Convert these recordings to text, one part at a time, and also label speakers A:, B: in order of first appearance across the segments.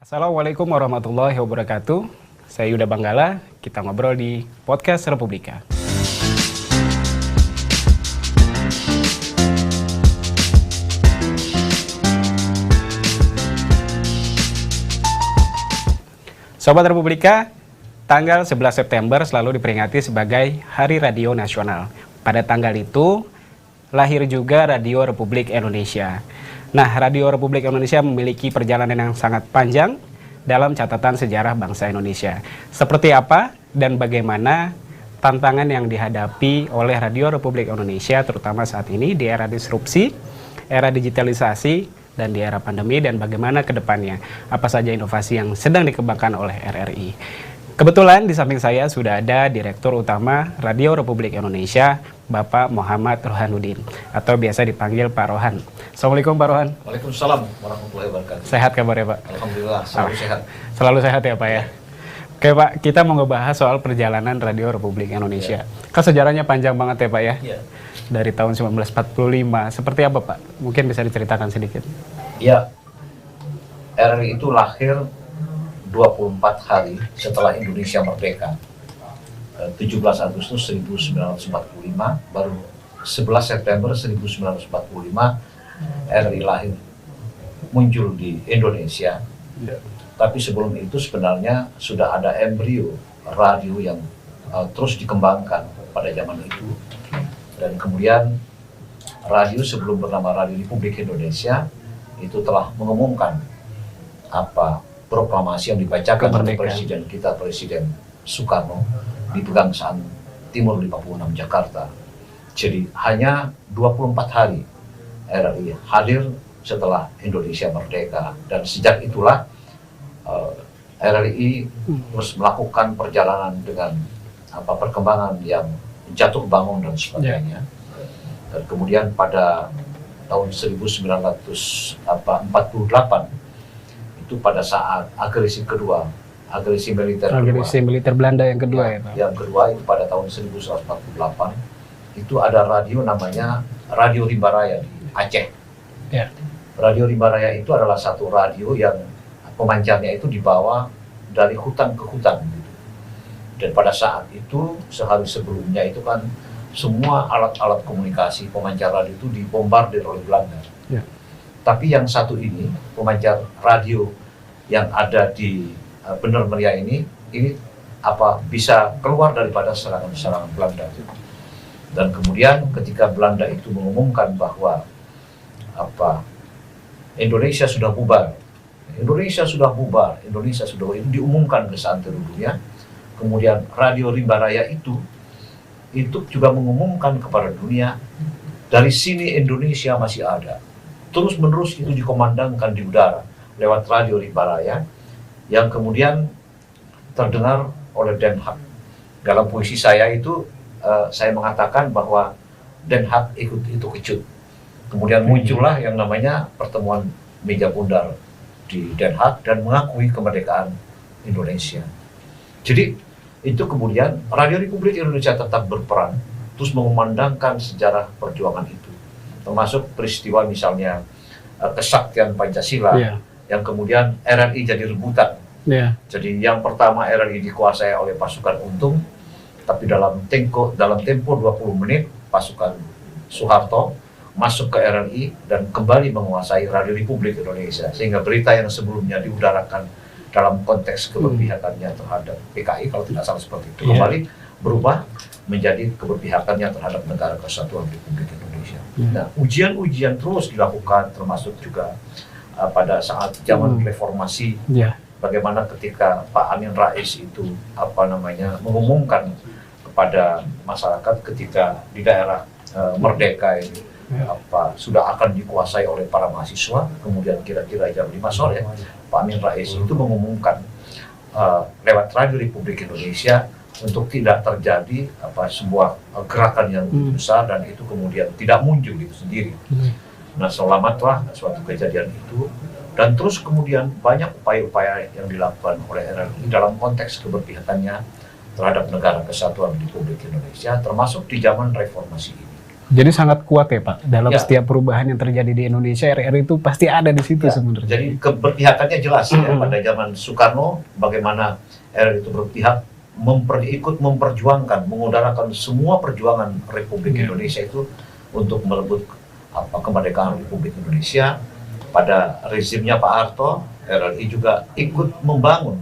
A: Assalamualaikum warahmatullahi wabarakatuh. Saya Yuda Banggala, kita ngobrol di Podcast Republika. Sobat Republika, tanggal 11 September selalu diperingati sebagai Hari Radio Nasional. Pada tanggal itu, lahir juga Radio Republik Indonesia. Nah, Radio Republik Indonesia memiliki perjalanan yang sangat panjang dalam catatan sejarah bangsa Indonesia. Seperti apa dan bagaimana tantangan yang dihadapi oleh Radio Republik Indonesia, terutama saat ini di era disrupsi, era digitalisasi, dan di era pandemi, dan bagaimana ke depannya, apa saja inovasi yang sedang dikembangkan oleh RRI. Kebetulan di samping saya sudah ada Direktur Utama Radio Republik Indonesia, Bapak Muhammad Rohanuddin, atau biasa dipanggil Pak Rohan. Assalamualaikum Pak Rohan.
B: Waalaikumsalam warahmatullahi wabarakatuh.
A: Sehat kabarnya Pak?
B: Alhamdulillah, selalu sehat.
A: Selalu sehat ya Pak ya? Oke Pak, kita mau ngebahas soal perjalanan Radio Republik Indonesia. Kan sejarahnya panjang banget ya Pak ya?
B: Iya.
A: Dari tahun 1945, seperti apa Pak? Mungkin bisa diceritakan sedikit.
B: Ya, RRI itu lahir 24 hari setelah Indonesia merdeka. 17 Agustus 1945, baru 11 September 1945 RRI lahir, muncul di Indonesia.
A: Ya.
B: Tapi sebelum itu sebenarnya sudah ada embrio radio yang terus dikembangkan pada zaman itu. Dan kemudian radio sebelum bernama Radio Republik Indonesia itu telah mengumumkan proklamasi yang dibacakan oleh Presiden kita, Presiden Soekarno, di Pegangsaan Timur 56 Jakarta. Jadi hanya 24 hari RRI hadir setelah Indonesia merdeka, dan sejak itulah RRI terus melakukan perjalanan dengan perkembangan yang jatuh bangun dan sebagainya. Dan kemudian pada tahun 1948 itu pada saat agresi kedua, agresi militer
A: Belanda yang kedua ya Pak?
B: Yang kedua itu pada tahun 1948, itu ada radio namanya Radio Rimba Raya di Aceh.
A: Ya.
B: Radio Rimba Raya itu adalah satu radio yang pemancarnya itu dibawa dari hutan ke hutan. Dan pada saat itu, sehari sebelumnya itu kan semua alat-alat komunikasi pemancar radio itu dibombardir oleh Belanda.
A: Ya.
B: Tapi yang satu ini, pemancar radio yang ada di Bener Meriah ini bisa keluar daripada serangan-serangan Belanda. Dan kemudian ketika Belanda itu mengumumkan bahwa Indonesia sudah bubar, Indonesia sudah itu diumumkan ke seantero dunia. Kemudian Radio Rimba Raya itu juga mengumumkan kepada dunia, dari sini Indonesia masih ada. Terus menerus itu dikomandangkan di udara lewat Radio Rimba Raya, yang kemudian terdengar oleh Den Haag. Dalam puisi saya itu saya mengatakan bahwa Den Haag ikut itu kecut. Kemudian muncullah yang namanya pertemuan meja bundar di Den Haag dan mengakui kemerdekaan Indonesia. Jadi itu kemudian Radio Republik Indonesia tetap berperan, terus mengumandangkan sejarah perjuangan itu, termasuk peristiwa misalnya kesaktian Pancasila, yang kemudian RRI jadi rebutan. Jadi yang pertama RRI dikuasai oleh pasukan Untung, tapi dalam tempo 20 menit pasukan Soeharto masuk ke RRI dan kembali menguasai Radio Republik Indonesia, sehingga berita yang sebelumnya diudarakan dalam konteks keberpihakannya terhadap PKI, kalau tidak salah seperti itu, kembali berubah menjadi keberpihakannya terhadap Negara Kesatuan Republik Indonesia. Nah, ujian-ujian terus dilakukan, termasuk juga pada saat zaman reformasi, bagaimana ketika Pak Amin Rais itu mengumumkan kepada masyarakat ketika di daerah merdeka ini sudah akan dikuasai oleh para mahasiswa. Kemudian kira-kira jam 5 sore Pak Amin Rais itu mengumumkan lewat Radio Republik Indonesia untuk tidak terjadi sebuah gerakan yang besar, dan itu kemudian tidak muncul itu sendiri. Nah, selamatlah suatu kejadian itu, dan terus kemudian banyak upaya-upaya yang dilakukan oleh RRI dalam konteks keberpihakannya terhadap Negara Kesatuan Republik Indonesia, termasuk di zaman reformasi ini.
A: Jadi sangat kuat ya Pak, dalam
B: Ya.
A: setiap perubahan yang terjadi di Indonesia, RRI itu pasti ada di situ
B: Ya,
A: sebenarnya.
B: jadi keberpihakannya jelas ya. Pada zaman Soekarno, bagaimana RRI itu berpihak, ikut memperjuangkan, mengutarakan semua perjuangan Republik Indonesia itu untuk merebut kemerdekaan Republik Indonesia. Pada rezimnya Pak Harto, RRI juga ikut membangun,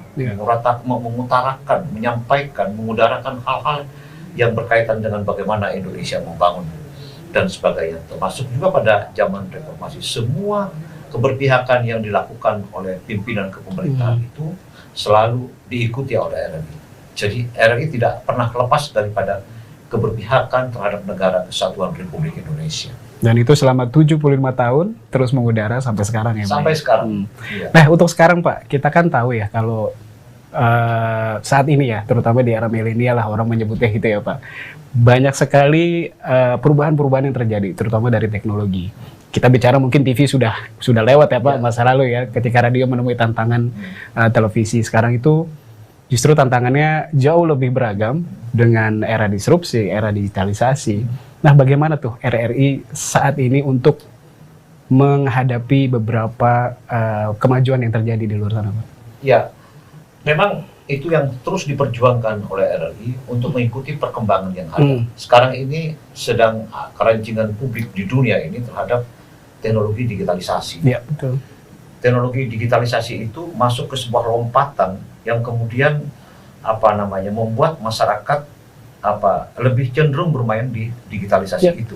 B: mengutarakan, menyampaikan, mengutarakan hal-hal yang berkaitan dengan bagaimana Indonesia membangun dan sebagainya. Termasuk juga pada zaman reformasi, semua keberpihakan yang dilakukan oleh pimpinan kepemerintahan itu selalu diikuti oleh RRI. Jadi RRI tidak pernah lepas daripada keberpihakan terhadap negara kesatuan Republik Indonesia.
A: Dan itu selama 75 tahun terus mengudara sampai sekarang ya Pak?
B: Sampai sekarang. Ya.
A: Nah untuk sekarang Pak, kita kan tahu ya kalau saat ini ya, terutama di era milenial lah orang menyebutnya gitu ya Pak, banyak sekali perubahan-perubahan yang terjadi, terutama dari teknologi. Kita bicara mungkin TV sudah lewat ya Pak, masa lalu ya, ketika radio menemui tantangan televisi. Sekarang itu justru tantangannya jauh lebih beragam dengan era disrupsi, era digitalisasi. Nah bagaimana tuh RRI saat ini untuk menghadapi beberapa kemajuan yang terjadi di luar sana Pak?
B: Ya, memang itu yang terus diperjuangkan oleh RRI untuk mengikuti perkembangan yang ada. Sekarang ini sedang kerancingan publik di dunia ini terhadap teknologi digitalisasi.
A: Ya, betul.
B: Teknologi digitalisasi itu masuk ke sebuah lompatan yang kemudian membuat masyarakat lebih cenderung bermain di digitalisasi itu.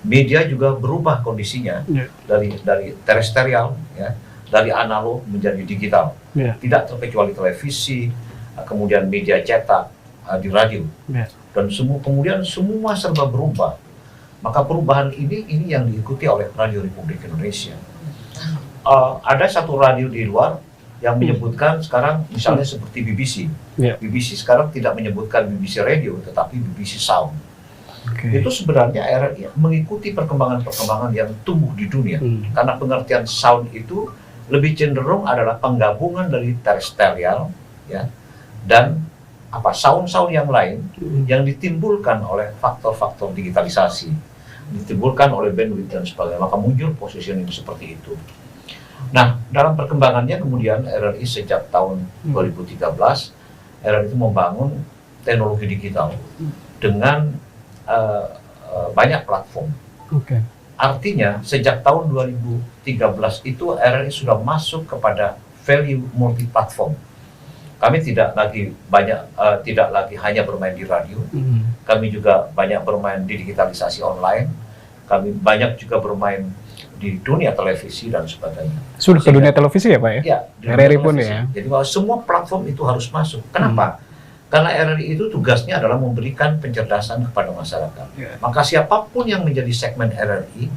B: Media juga berubah kondisinya dari terestrial ya, dari analog menjadi digital. Tidak terkecuali televisi, kemudian media cetak, di radio, dan kemudian semua serba berubah. Maka perubahan ini yang diikuti oleh Radio Republik Indonesia. Ada satu radio di luar yang menyebutkan sekarang misalnya seperti BBC. BBC sekarang tidak menyebutkan BBC Radio, tetapi BBC Sound. Itu sebenarnya RRI mengikuti perkembangan-perkembangan yang tumbuh di dunia. Karena pengertian sound itu lebih cenderung adalah penggabungan dari terestrial ya dan sound-sound yang lain yang ditimbulkan oleh faktor-faktor digitalisasi, ditimbulkan oleh bandwidth dan sebagainya, maka muncul positioning seperti itu. Nah, dalam perkembangannya kemudian RRI sejak tahun 2013 RRI itu membangun teknologi digital dengan banyak platform. Artinya sejak tahun 2013 itu RRI sudah masuk kepada value multi platform. Kami tidak lagi hanya bermain di radio, kami juga banyak bermain di digitalisasi online, kami banyak juga bermain di dunia televisi dan sebagainya.
A: Sudah ke dunia televisi ya Pak ya?
B: Ya,
A: RRI pun ya.
B: Jadi semua platform itu harus masuk. Kenapa? Karena RRI itu tugasnya adalah memberikan pencerdasan kepada masyarakat. Maka siapapun yang menjadi segmen RRI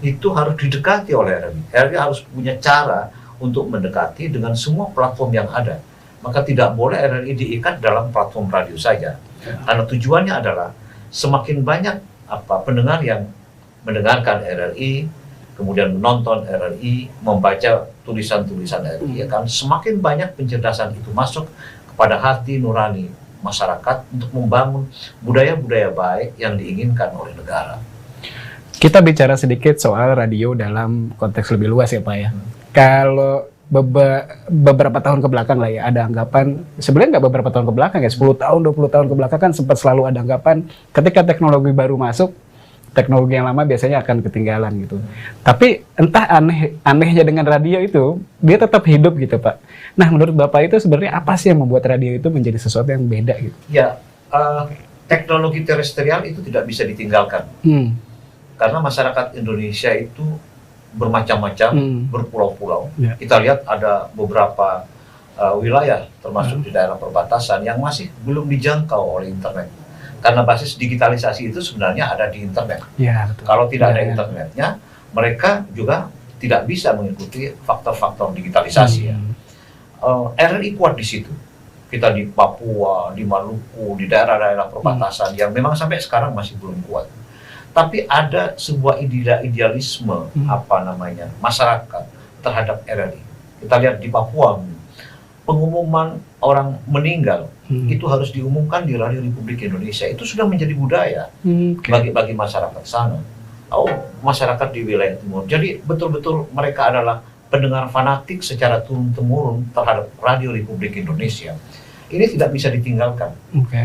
B: itu harus didekati oleh RRI. RRI harus punya cara untuk mendekati dengan semua platform yang ada. Maka tidak boleh RRI diikat dalam platform radio saja. Karena tujuannya adalah semakin banyak pendengar yang mendengarkan RRI, kemudian menonton RRI, membaca tulisan-tulisan RRI, semakin banyak pencerdasan itu masuk kepada hati nurani masyarakat untuk membangun budaya-budaya baik yang diinginkan oleh negara.
A: Kita bicara sedikit soal radio dalam konteks lebih luas ya Pak ya. Kalau beberapa tahun ke belakang lah ya, ada anggapan, sebenarnya nggak beberapa tahun ke belakang ya, 10 tahun, 20 tahun ke belakang kan sempat selalu ada anggapan ketika teknologi baru masuk, teknologi yang lama biasanya akan ketinggalan gitu. Tapi entah anehnya dengan radio itu, dia tetap hidup gitu Pak. Nah menurut Bapak itu sebenarnya apa sih yang membuat radio itu menjadi sesuatu yang beda gitu?
B: Ya, teknologi terestrial itu tidak bisa ditinggalkan. Karena masyarakat Indonesia itu bermacam-macam, berpulau-pulau. Kita lihat ada beberapa wilayah, termasuk di daerah perbatasan, yang masih belum dijangkau oleh internet. Karena basis digitalisasi itu sebenarnya ada di internet.
A: Betul.
B: Kalau tidak ada internetnya, mereka juga tidak bisa mengikuti faktor-faktor digitalisasi. RRI kuat di situ. Kita di Papua, di Maluku, di daerah-daerah perbatasan yang memang sampai sekarang masih belum kuat. Tapi ada sebuah idealisme masyarakat terhadap RRI. Kita lihat di Papua, pengumuman orang meninggal itu harus diumumkan di Radio Republik Indonesia. Itu sudah menjadi budaya bagi masyarakat sana. Oh, masyarakat di wilayah timur. Jadi betul-betul mereka adalah pendengar fanatik secara turun-temurun terhadap Radio Republik Indonesia. Ini tidak bisa ditinggalkan.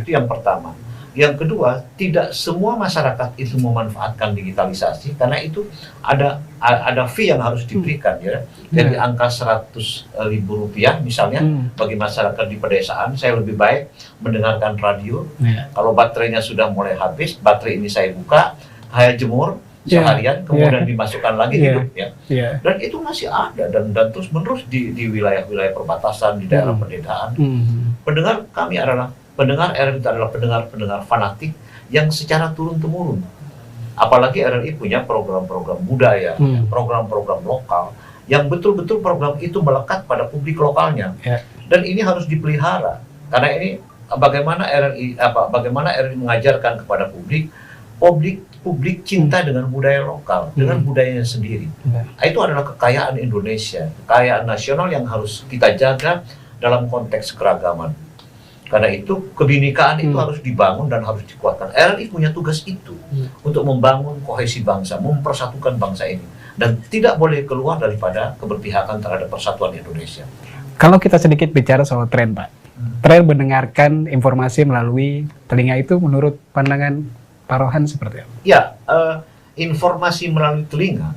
B: Itu yang pertama. Yang kedua, tidak semua masyarakat itu memanfaatkan digitalisasi karena itu ada fee yang harus diberikan ya. Jadi angka 100.000 rupiah misalnya bagi masyarakat di pedesaan, saya lebih baik mendengarkan radio. Kalau baterainya sudah mulai habis, baterai ini saya buka, saya jemur seharian, kemudian dimasukkan lagi hidup ya. Dan itu masih ada dan terus menerus di wilayah-wilayah perbatasan di daerah pedesaan. Pendengar kami adalah pendengar RRI itu adalah pendengar fanatik yang secara turun-temurun. Apalagi RRI punya program-program budaya, program-program lokal, yang betul-betul program itu melekat pada publik lokalnya. Dan ini harus dipelihara. Karena ini bagaimana RRI mengajarkan kepada publik cinta dengan budaya lokal, dengan budayanya sendiri. Itu adalah kekayaan Indonesia, kekayaan nasional yang harus kita jaga dalam konteks keragaman. Karena itu kebinekaan itu harus dibangun dan harus dikuatkan. RRI punya tugas itu untuk membangun kohesi bangsa, mempersatukan bangsa ini, dan tidak boleh keluar daripada keberpihakan terhadap persatuan Indonesia.
A: Kalau kita sedikit bicara soal tren, Pak, tren mendengarkan informasi melalui telinga itu menurut pandangan Pak Rohan seperti apa?
B: Ya, informasi melalui telinga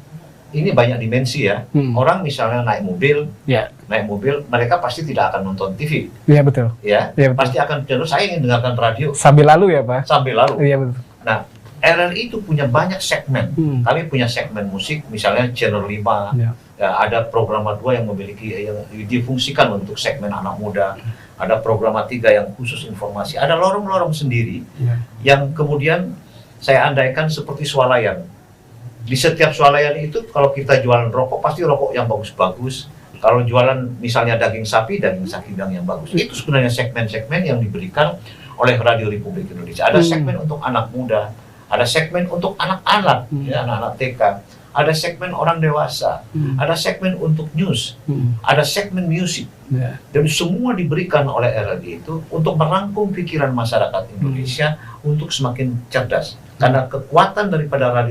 B: ini banyak dimensi ya. Orang misalnya naik mobil, mereka pasti tidak akan nonton TV.
A: Iya betul.
B: Ya,
A: betul.
B: Pasti akan cenderung saya ingin dengarkan radio.
A: Sambil lalu ya Pak.
B: Sambil lalu.
A: Iya betul.
B: Nah, RRI itu punya banyak segmen. Kami punya segmen musik, misalnya channel 5. Ya, ada program 2 yang memiliki yang difungsikan untuk segmen anak muda. Ada program 3 yang khusus informasi. Ada lorong-lorong sendiri yang kemudian saya andaikan seperti swalayan. Di setiap swalayan itu kalau kita jualan rokok pasti rokok yang bagus-bagus. Kalau jualan misalnya daging sapi yang bagus. Itu sebenarnya segmen-segmen yang diberikan oleh Radio Republik Indonesia. Ada segmen untuk anak muda, ada segmen untuk anak-anak, ya, anak-anak TK, ada segmen orang dewasa, ada segmen untuk news, ada segmen musik. Dan semua diberikan oleh RRI itu untuk merangkum pikiran masyarakat Indonesia untuk semakin cerdas. Karena kekuatan daripada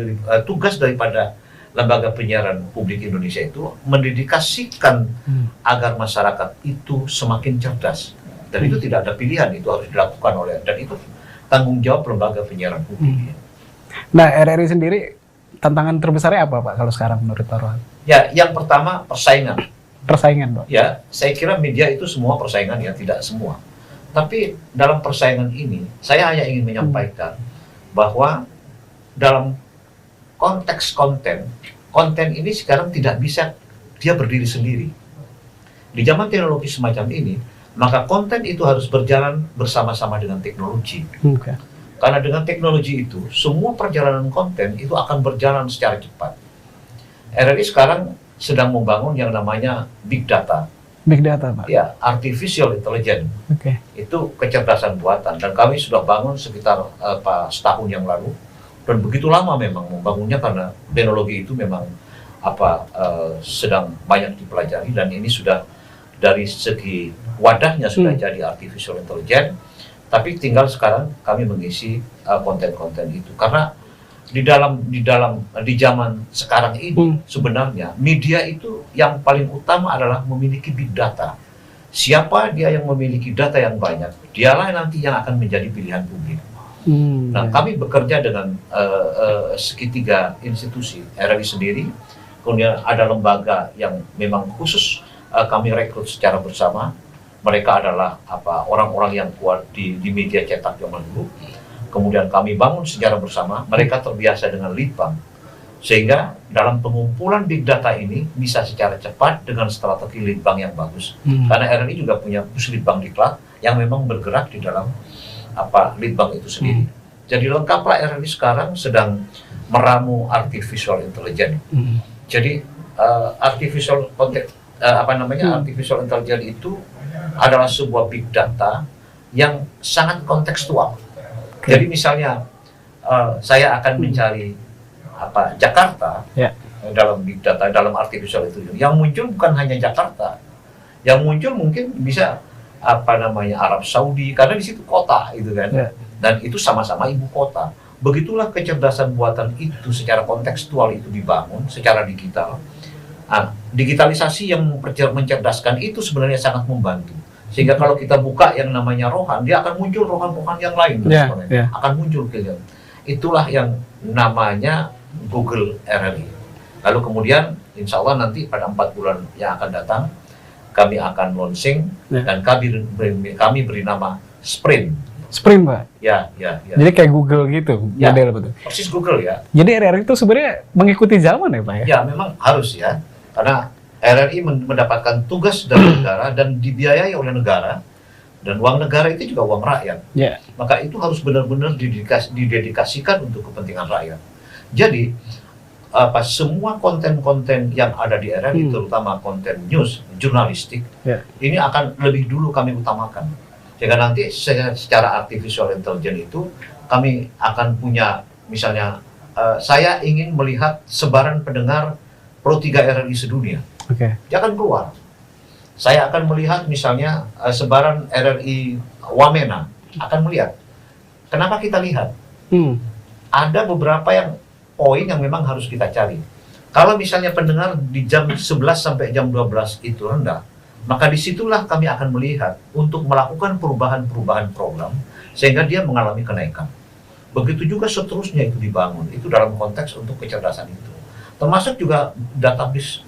B: tugas daripada lembaga penyiaran publik Indonesia itu mendedikasikan agar masyarakat itu semakin cerdas. Dan itu tidak ada pilihan, itu harus dilakukan dan itu tanggung jawab lembaga penyiaran publik.
A: Nah, RRI sendiri tantangan terbesarnya apa Pak kalau sekarang menurut Pak Rohan?
B: Ya, yang pertama persaingan.
A: Persaingan Pak?
B: Ya, saya kira media itu semua persaingan ya, tidak semua. Tapi dalam persaingan ini, saya hanya ingin menyampaikan bahwa dalam konteks konten ini sekarang tidak bisa dia berdiri sendiri. Di zaman teknologi semacam ini, maka konten itu harus berjalan bersama-sama dengan teknologi. Karena dengan teknologi itu, semua perjalanan konten itu akan berjalan secara cepat. RRI sekarang sedang membangun yang namanya Big Data.
A: Big Data, Pak?
B: Ya, Artificial Intelligence. Itu kecerdasan buatan. Dan kami sudah bangun sekitar setahun yang lalu. Dan begitu lama memang membangunnya karena teknologi itu memang sedang banyak dipelajari. Dan ini sudah dari segi wadahnya sudah jadi Artificial Intelligence. Tapi tinggal sekarang kami mengisi konten-konten itu. Karena di zaman sekarang ini sebenarnya media itu yang paling utama adalah memiliki big data. Siapa dia yang memiliki data yang banyak, dialah nanti yang akan menjadi pilihan publik. Nah, kami bekerja dengan segitiga institusi, RRI sendiri, kemudian ada lembaga yang memang khusus kami rekrut secara bersama. Mereka adalah orang-orang yang kuat di media cetak zaman dulu. Kemudian kami bangun secara bersama, mereka terbiasa dengan litbang. Sehingga dalam pengumpulan big data ini bisa secara cepat dengan strategi litbang yang bagus. Karena RRI juga punya puslitbang diklat yang memang bergerak di dalam litbang itu sendiri. Jadi lengkaplah RRI sekarang sedang meramu Artificial Intelligence. Jadi Artificial Intelligence itu adalah sebuah big data yang sangat kontekstual. Jadi misalnya saya akan mencari Jakarta dalam big data, dalam artificial intelligence. Yang muncul bukan hanya Jakarta, Yang muncul mungkin bisa Arab Saudi, karena di situ kota itu kan.
A: Ya.
B: Dan itu sama-sama ibu kota. Begitulah kecerdasan buatan itu secara kontekstual itu dibangun secara digital. Nah, digitalisasi yang mencerdaskan itu sebenarnya sangat membantu. Sehingga kalau kita buka yang namanya Rohan, dia akan muncul Rohan-Rohan yang lain. Akan muncul gitu. Itulah yang namanya Google RRI. Lalu kemudian insya Allah nanti pada 4 bulan yang akan datang kami akan launching dan kami beri nama Sprint.
A: Sprint, Pak?
B: Ya.
A: Jadi kayak Google gitu, model betul.
B: Persis Google ya.
A: Jadi RRI itu sebenarnya mengikuti zaman ya, Pak ya?
B: Ya, memang harus ya. Karena RRI mendapatkan tugas dari negara dan dibiayai oleh negara, dan uang negara itu juga uang rakyat.
A: Ya.
B: Maka itu harus benar-benar didedikasikan untuk kepentingan rakyat. Jadi semua konten-konten yang ada di RRI, terutama konten news, jurnalistik, ini akan lebih dulu kami utamakan. Jika nanti secara artificial intelligence itu kami akan punya, misalnya saya ingin melihat sebaran pendengar Pro 3 RRI sedunia. Dia akan keluar. Saya akan melihat misalnya sebaran RRI Wamena, akan melihat. Kenapa kita lihat? Ada beberapa poin yang memang harus kita cari. Kalau misalnya pendengar di jam 11 sampai jam 12 itu rendah, maka disitulah kami akan melihat untuk melakukan perubahan-perubahan program sehingga dia mengalami kenaikan. Begitu juga seterusnya itu dibangun. Itu dalam konteks untuk kecerdasan itu. Termasuk juga database.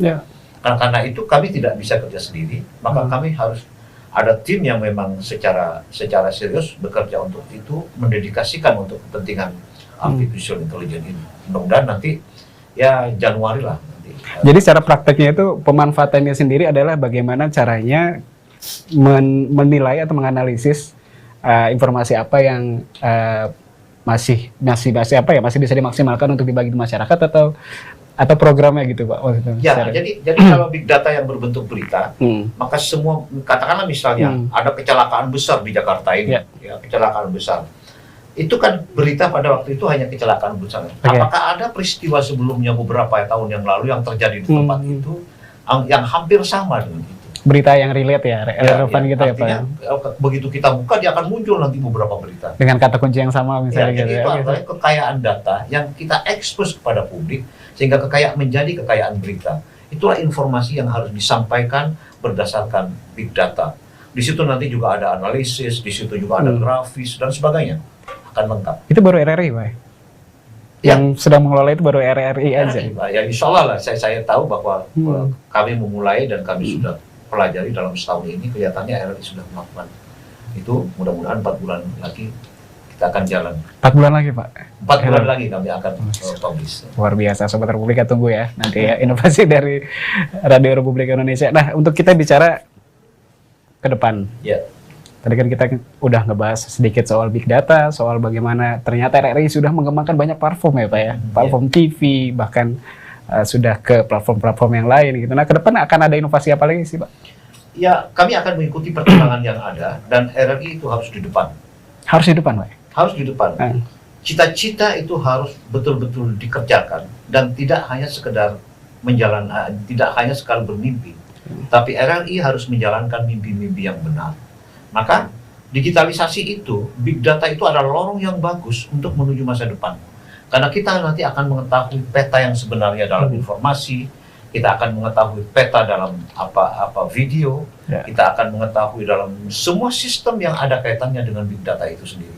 B: Karena itu kami tidak bisa kerja sendiri, maka kami harus ada tim yang memang secara serius bekerja untuk itu, mendedikasikan untuk kepentingan artificial intelligence ini. Mudah-mudahan nanti ya Januari lah nanti.
A: Jadi secara prakteknya itu pemanfaatannya sendiri adalah bagaimana caranya menilai atau menganalisis informasi apa yang masih bisa dimaksimalkan untuk dibagi ke masyarakat atau programnya gitu, Pak.
B: Ya, jadi kalau big data yang berbentuk berita, maka semua, katakanlah misalnya ada kecelakaan besar di Jakarta ini, ya, kecelakaan besar. Itu kan berita pada waktu itu hanya kecelakaan besar. Apakah ada peristiwa sebelumnya beberapa tahun yang lalu yang terjadi di tempat itu yang hampir sama dengan itu?
A: Berita yang relate ya, relevan gitu ya, Pak.
B: Begitu kita buka, dia akan muncul nanti beberapa berita.
A: Dengan kata kunci yang sama misalnya gitu.
B: Jadi itu adalah kekayaan data yang kita ekspos kepada publik, sehingga menjadi kekayaan berita. Itulah informasi yang harus disampaikan berdasarkan big data. Di situ nanti juga ada analisis, di situ juga ada grafis dan sebagainya. Akan lengkap.
A: Itu baru RRI, Pak? Yang sedang mengelola itu baru RRI aja?
B: Ya, insya Allah lah. Saya tahu bahwa kami memulai dan kami sudah pelajari dalam setahun ini, kelihatannya RRI sudah melakukan. Itu mudah-mudahan 4 bulan lagi kita akan jalan.
A: 4 bulan lagi, Pak?
B: 4 bulan lagi kami akan publish.
A: Luar biasa, Sobat Republika, tunggu ya nanti ya inovasi dari Radio Republik Indonesia. Nah, untuk kita bicara ke depan.
B: Ya.
A: Tadi kan kita udah ngebahas sedikit soal big data, soal bagaimana ternyata RRI sudah mengembangkan banyak platform ya, Pak ya. Platform TV, bahkan sudah ke platform-platform yang lain gitu. Nah, ke depan akan ada inovasi apa lagi sih, Pak?
B: Ya, kami akan mengikuti perkembangan yang ada, dan RRI itu harus di depan.
A: Harus di depan, Pak?
B: Harus di depan. Cita-cita itu harus betul-betul dikerjakan, dan tidak hanya sekedar tidak hanya sekali bermimpi, tapi RRI harus menjalankan mimpi-mimpi yang benar. Maka digitalisasi itu, big data itu adalah lorong yang bagus untuk menuju masa depan. Karena kita nanti akan mengetahui peta yang sebenarnya dalam informasi, kita akan mengetahui peta dalam apa video, kita akan mengetahui dalam semua sistem yang ada kaitannya dengan big data itu sendiri.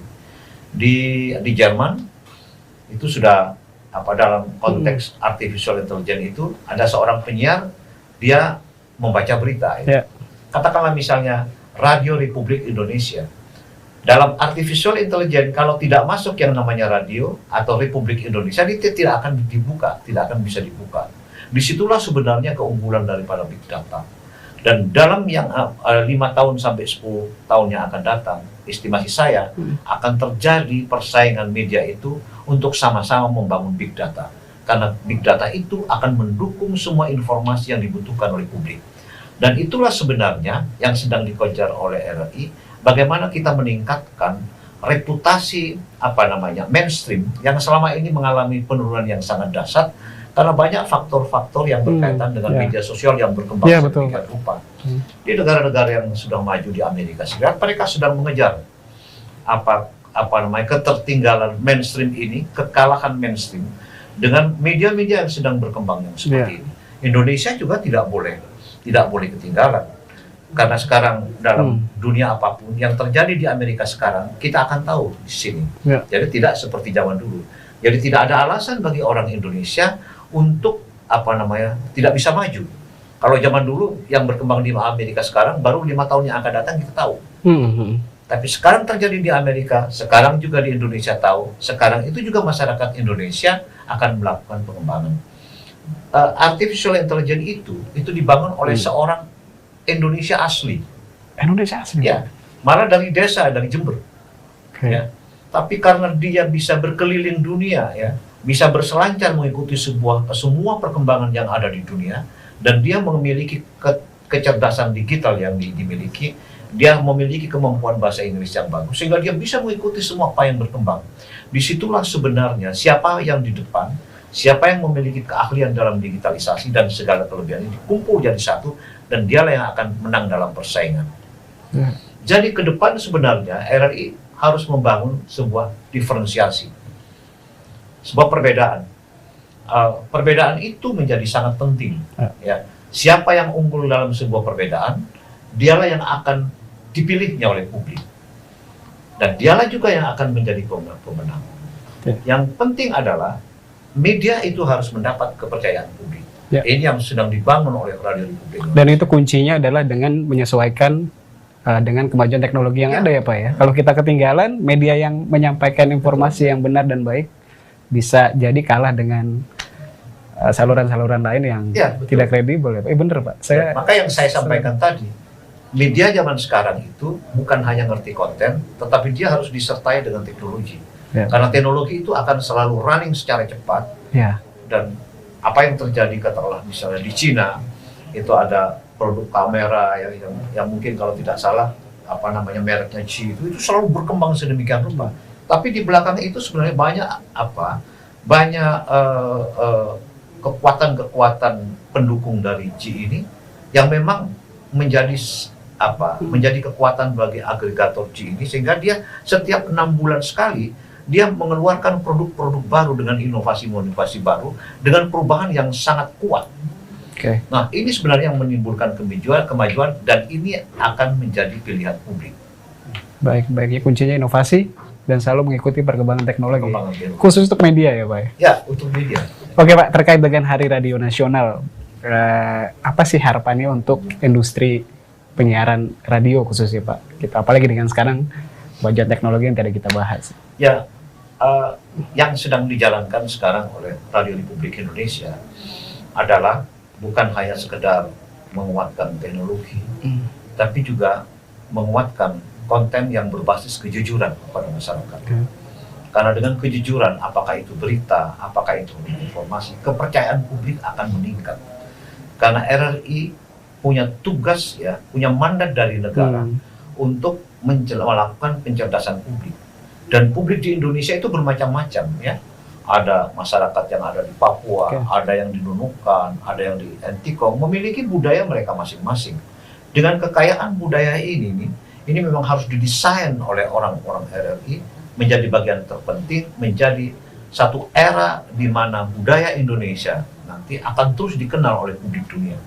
B: Di Jerman itu sudah dalam konteks artificial intelligence itu ada seorang penyiar, dia membaca berita. Katakanlah misalnya Radio Republik Indonesia. Dalam artificial intelligence, kalau tidak masuk yang namanya radio atau Republik Indonesia, itu tidak akan dibuka, tidak akan bisa dibuka. Disitulah sebenarnya keunggulan daripada big data. Dan dalam yang 5 tahun sampai 10 tahun yang akan datang, estimasi saya akan terjadi persaingan media itu untuk sama-sama membangun big data. Karena big data itu akan mendukung semua informasi yang dibutuhkan oleh publik. Dan itulah sebenarnya yang sedang dikejar oleh RRI, bagaimana kita meningkatkan reputasi mainstream yang selama ini mengalami penurunan yang sangat dahsyat karena banyak faktor-faktor yang berkaitan dengan media sosial yang berkembang sedemikian rupa. Di negara-negara yang sudah maju di Amerika Serikat, mereka sedang mengejar ketertinggalan mainstream ini, kekalahan mainstream dengan media-media yang sedang berkembang yang seperti ini. Indonesia juga tidak boleh ketinggalan. Karena sekarang dalam dunia apapun yang terjadi di Amerika sekarang, kita akan tahu di sini. Jadi tidak seperti zaman dulu. Jadi tidak ada alasan bagi orang Indonesia untuk tidak bisa maju. Kalau zaman dulu yang berkembang di Amerika sekarang, baru 5 tahun yang akan datang kita tahu. Tapi sekarang terjadi di Amerika, sekarang juga di Indonesia tahu. Sekarang itu juga masyarakat Indonesia akan melakukan pengembangan. Artificial intelligence itu dibangun oleh seorang Indonesia asli. Ya, malah dari desa, dari Jember. Ya. Tapi karena dia bisa berkeliling dunia, ya, bisa berselancar mengikuti semua perkembangan yang ada di dunia, dan dia memiliki kecerdasan digital yang dimiliki, dia memiliki kemampuan bahasa Inggris yang bagus, sehingga dia bisa mengikuti semua apa yang berkembang. Disitulah sebenarnya siapa yang di depan, siapa yang memiliki keahlian dalam digitalisasi dan segala kelebihan ini dikumpul jadi satu, dan dialah yang akan menang dalam persaingan. Jadi ke depan sebenarnya RRI harus membangun sebuah diferensiasi, sebuah perbedaan. Perbedaan itu menjadi sangat penting. Ya. Siapa yang unggul dalam sebuah perbedaan, dialah yang akan dipilihnya oleh publik. Dan dialah juga yang akan menjadi pemenang. Yang penting adalah media itu harus mendapat kepercayaan publik. Ini yang sedang dibangun oleh Radio Republik Indonesia.
A: Dan itu kuncinya adalah dengan menyesuaikan dengan kemajuan teknologi yang ada ya Pak ya. Kalau kita ketinggalan, media yang menyampaikan informasi yang benar dan baik bisa jadi kalah dengan saluran-saluran lain yang tidak kredibel ya Pak. Bener Pak.
B: Maka yang saya sampaikan tadi, media zaman sekarang itu bukan hanya ngerti konten, tetapi dia harus disertai dengan teknologi. Karena teknologi itu akan selalu running secara cepat. Dan apa yang terjadi katakanlah misalnya di Cina itu ada produk kamera yang mungkin kalau tidak salah mereknya G itu selalu berkembang sedemikian rupa. Tapi di belakang itu sebenarnya banyak kekuatan pendukung dari G ini yang memang menjadi kekuatan bagi agregator G ini, sehingga dia setiap 6 bulan sekali dia mengeluarkan produk-produk baru dengan inovasi-inovasi baru dengan perubahan yang sangat kuat. Nah, ini sebenarnya yang menimbulkan kemajuan dan ini akan menjadi pilihan publik.
A: Baik, kuncinya inovasi dan selalu mengikuti perkembangan teknologi. Khusus untuk media ya Pak? Ya,
B: untuk media.
A: Oke Pak, terkait dengan Hari Radio Nasional, apa sih harapannya untuk industri penyiaran radio khususnya Pak? Apalagi dengan sekarang kemajuan teknologi yang tadi kita bahas.
B: Ya, yang sedang dijalankan sekarang oleh Radio Republik Indonesia adalah bukan hanya sekedar menguatkan teknologi, tapi juga menguatkan konten yang berbasis kejujuran kepada masyarakat. Karena dengan kejujuran, apakah itu berita, apakah itu informasi, kepercayaan publik akan meningkat. Karena RRI punya tugas, punya mandat dari negara untuk melakukan pencerdasan publik. Dan publik di Indonesia itu bermacam-macam, ya. Ada masyarakat yang ada di Papua, ada yang di Nunukan, ada yang di Entikong, memiliki budaya mereka masing-masing. Dengan kekayaan budaya ini memang harus didesain oleh orang-orang RRI menjadi bagian terpenting, menjadi satu era di mana budaya Indonesia nanti akan terus dikenal oleh publik dunia.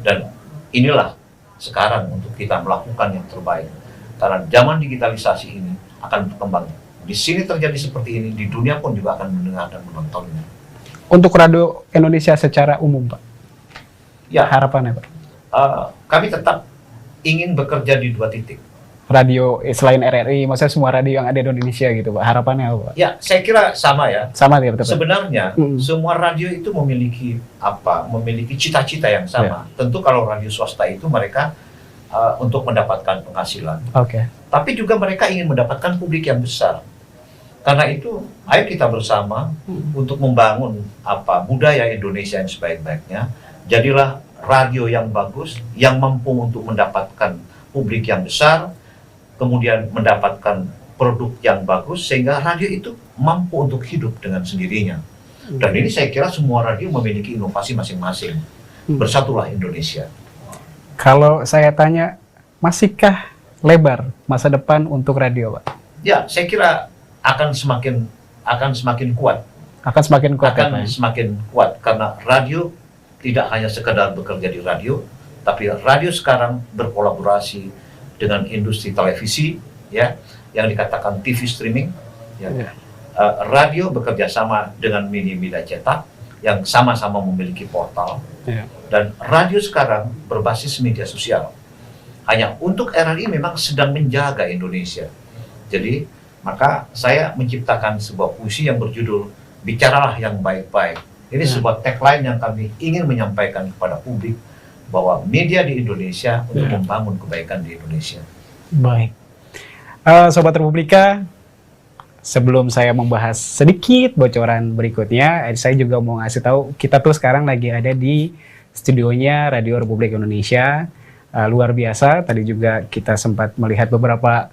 B: Dan inilah sekarang untuk kita melakukan yang terbaik. Karena zaman digitalisasi ini akan berkembang. Di sini terjadi seperti ini, di dunia pun juga akan mendengar dan menontonnya.
A: Untuk radio Indonesia secara umum, Pak? Ya, harapannya, Pak?
B: Kami tetap ingin bekerja di 2 titik.
A: Radio selain RRI, maksudnya semua radio yang ada di Indonesia gitu, Pak? Harapannya apa, Pak?
B: Ya, saya kira sama ya.
A: Sama ya, betul.
B: Sebenarnya semua radio itu memiliki memiliki cita-cita yang sama. Tentu kalau radio swasta itu mereka untuk mendapatkan penghasilan. Tapi juga mereka ingin mendapatkan publik yang besar. Karena itu, ayo kita bersama untuk membangun budaya Indonesia yang sebaik-baiknya. Jadilah radio yang bagus, yang mampu untuk mendapatkan publik yang besar, kemudian mendapatkan produk yang bagus sehingga radio itu mampu untuk hidup dengan sendirinya. Dan ini saya kira semua radio memiliki inovasi masing-masing. Bersatulah Indonesia.
A: Kalau saya tanya, masihkah lebar masa depan untuk radio, Pak?
B: Ya, saya kira akan semakin kuat.
A: Akan semakin kuat, ya, Pak?
B: Akan semakin kuat karena radio tidak hanya sekedar bekerja di radio, tapi radio sekarang berkolaborasi dengan industri televisi, ya, yang dikatakan TV streaming, ya. Radio bekerja sama dengan media cetak yang sama-sama memiliki portal, dan radio sekarang berbasis media sosial. Hanya untuk RRI memang sedang menjaga Indonesia. Jadi maka saya menciptakan sebuah puisi yang berjudul Bicaralah yang baik-baik. Ini sebuah tagline yang kami ingin menyampaikan kepada publik bahwa media di Indonesia untuk membangun kebaikan di Indonesia.
A: Baik. Sobat Republika, sebelum saya membahas sedikit bocoran berikutnya, saya juga mau ngasih tahu kita tuh sekarang lagi ada di studionya Radio Republik Indonesia. Luar biasa. Tadi juga kita sempat melihat beberapa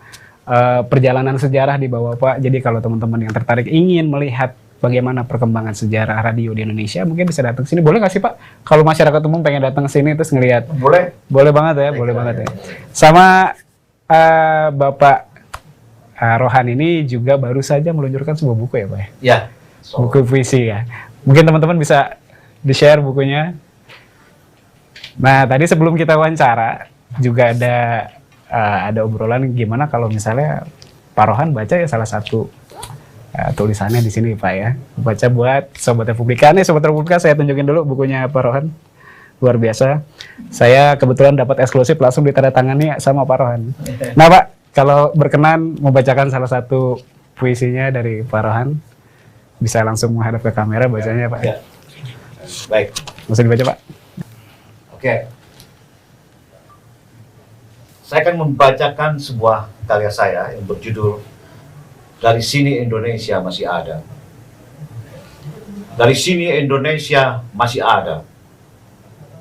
A: perjalanan sejarah di bawah Pak. Jadi kalau teman-teman yang tertarik ingin melihat bagaimana perkembangan sejarah radio di Indonesia, mungkin bisa datang ke sini. Boleh nggak sih Pak? Kalau masyarakat umum pengen datang ke sini terus ngelihat?
B: Boleh.
A: Boleh banget ya, boleh banget ya. Sama Bapak Rohan ini juga baru saja meluncurkan sebuah buku ya Pak ya?
B: Ya.
A: Buku puisi ya. Mungkin teman-teman bisa di-share bukunya. Nah tadi sebelum kita wawancara juga ada obrolan gimana kalau misalnya Pak Rohan baca ya salah satu tulisannya di sini Pak ya. Baca buat Sobat Republika. Nih Sobat Republika, saya tunjukin dulu bukunya Pak Rohan. Luar biasa. Saya kebetulan dapat eksklusif langsung ditandatangani sama Pak Rohan. Nah Pak, kalau berkenan membacakan salah satu puisinya dari Pak Rohan, bisa langsung menghadap ke kamera bacanya Pak.
B: Ya. Baik.
A: Langsung dibaca Pak.
B: Oke. Saya akan membacakan sebuah karya saya yang berjudul Dari Sini Indonesia Masih Ada. Dari sini Indonesia masih ada.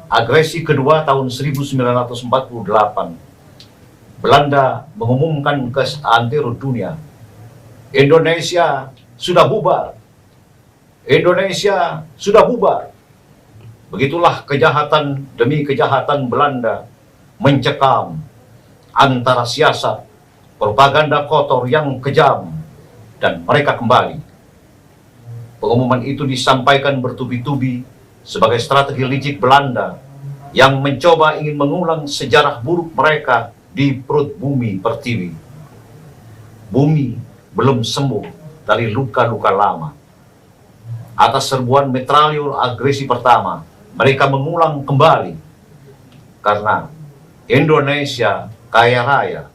B: Agresi kedua tahun 1948. Belanda mengumumkan ke seantero dunia, Indonesia sudah bubar. Indonesia sudah bubar. Begitulah kejahatan demi kejahatan Belanda mencekam antara siasat, propaganda kotor yang kejam, dan mereka kembali. Pengumuman itu disampaikan bertubi-tubi sebagai strategi licik Belanda yang mencoba ingin mengulang sejarah buruk mereka di perut bumi pertiwi. Bumi belum sembuh dari luka-luka lama. Atas serbuan metraliur agresi pertama, mereka mengulang kembali. Karena Indonesia kaya raya,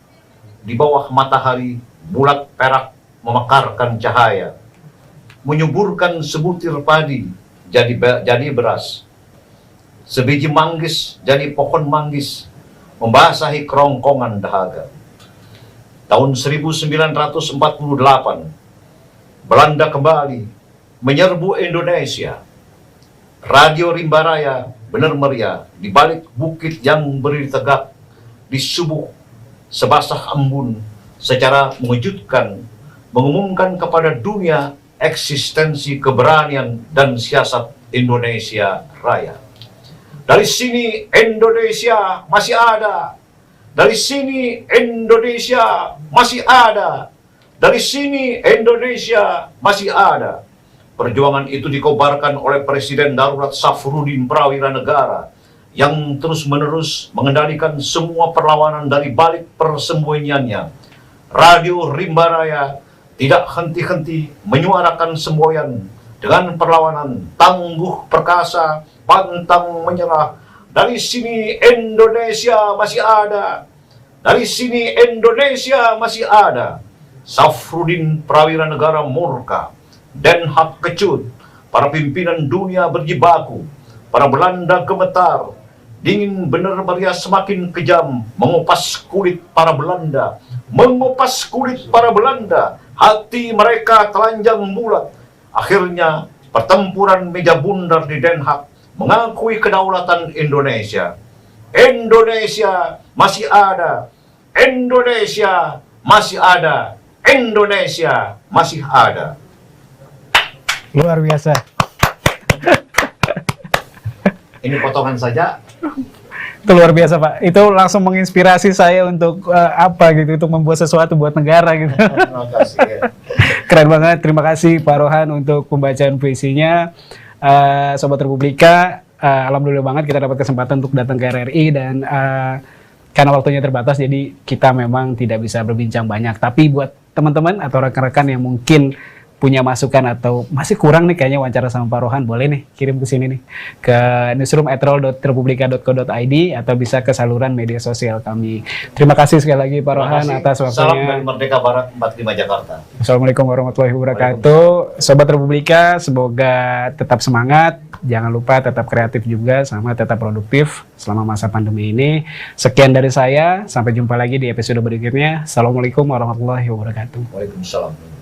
B: di bawah matahari bulat perak memekarkan cahaya, menyuburkan sebutir padi jadi beras, sebiji manggis jadi pohon manggis, membasahi kerongkongan dahaga. Tahun 1948, Belanda kembali menyerbu Indonesia. Radio Rimba Raya benar meriah di balik bukit yang berdiri tegak, di subuh sebasah embun, secara mengejutkan mengumumkan kepada dunia eksistensi keberanian dan siasat Indonesia Raya. Dari sini Indonesia masih ada. Dari sini Indonesia masih ada. Dari sini Indonesia masih ada. Perjuangan itu dikobarkan oleh Presiden Darurat Safrudin Prawira Negara yang terus-menerus mengendalikan semua perlawanan dari balik persembunyiannya. Radio Rimba Raya tidak henti-henti menyuarakan semboyan dengan perlawanan tangguh perkasa, pantang menyerah. Dari sini Indonesia masih ada. Dari sini Indonesia masih ada. Safrudin Prawira Negara murka, Den Haag kecut, para pimpinan dunia berjibaku, para Belanda gemetar, dingin benar meriah semakin kejam, mengupas kulit para Belanda, mengupas kulit para Belanda, hati mereka telanjang bulat. Akhirnya pertempuran meja bundar di Den Haag mengakui kedaulatan Indonesia. Indonesia masih ada. Indonesia masih ada. Indonesia masih ada.
A: Luar biasa.
B: Ini potongan saja.
A: Itu luar biasa Pak. Itu langsung menginspirasi saya untuk apa gitu, untuk membuat sesuatu buat negara gitu.
B: Terima kasih. Ya.
A: Keren banget. Terima kasih Pak Rohan untuk pembacaan puisinya. Sobat Republika, alhamdulillah banget kita dapat kesempatan untuk datang ke RRI dan karena waktunya terbatas jadi kita memang tidak bisa berbincang banyak. Tapi buat teman-teman atau rekan-rekan yang mungkin punya masukan atau masih kurang nih kayaknya wawancara sama Pak Rohan, boleh nih kirim ke sini nih ke newsroom@republika.co.id atau bisa ke saluran media sosial kami. Terima kasih sekali lagi Pak Rohan atas waktunya.
B: Salam dari Merdeka Barat 45 Jakarta.
A: Assalamualaikum warahmatullahi wabarakatuh. Sobat Republika, semoga tetap semangat, jangan lupa tetap kreatif juga sama tetap produktif selama masa pandemi ini. Sekian dari saya, sampai jumpa lagi di episode berikutnya. Assalamualaikum warahmatullahi wabarakatuh.
B: Waalaikumsalam.